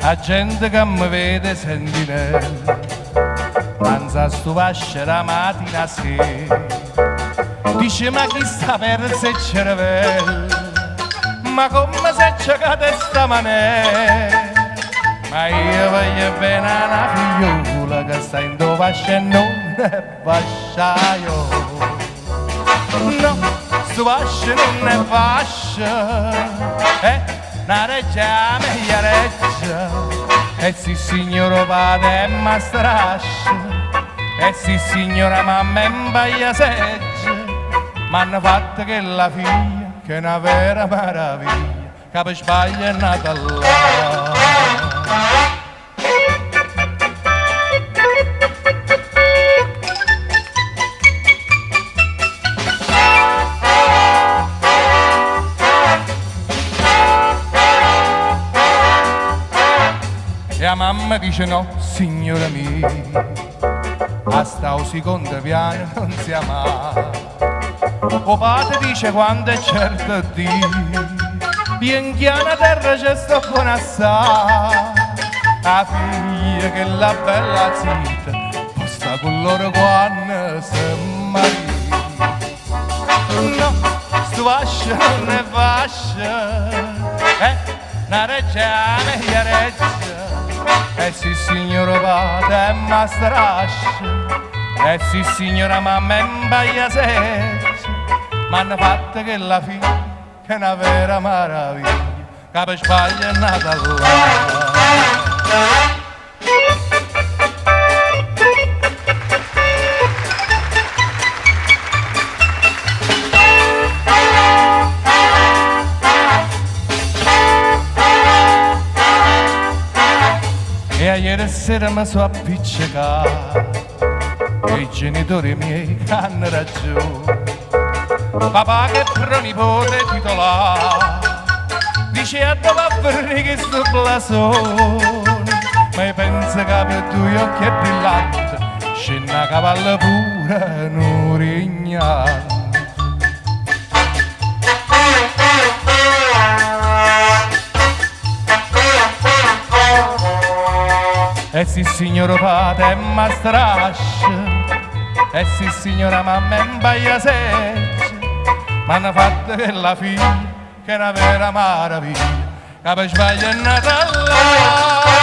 La gente che mi vede sentinella, danza sto vasce la mattina a sera. Dice ma chi sta perso il cervello, ma come se c'è sta maniera. Ma io voglio bene a una figliola che sta in dove vasce e non è vasciaio. No, sto vasce non è vascia, una reggia meglio reggia. E sì signora padre è mastrascia, e sì signora mamma è un paia seggia. M'hanno fatto che la figlia, che è una vera meraviglia, che per sbaglio è nata là. E la mamma dice no, signora mia, a sta secondo piano non si ama. O padre dice quando è certo di, pianchiana terra c'è sto buona assai. La figlia che la bella zita, posta con loro quando si marita. No, sto vascia non è vascia, una reggia meglio reggia. Eh sì signora padre è mastrascia, eh sì signora mamma è un paia seggia. M'hanno fatto che la figlia, che è una vera meraviglia, che per sbaglio è nata là. E ieri sera mi sono appiccicato e i genitori miei hanno ragione. Papà che pronipote titolare dice a dove avverrì che sto blasone. Ma io penso che per due occhi è brillante, scende a cavallo pure non rignante. Eh sì signora padre è mastrascia, eh sì signora mamma è un paia seggia. M'hanno fatto che la figlia, che è una vera meraviglia, che per sbaglio è nata là.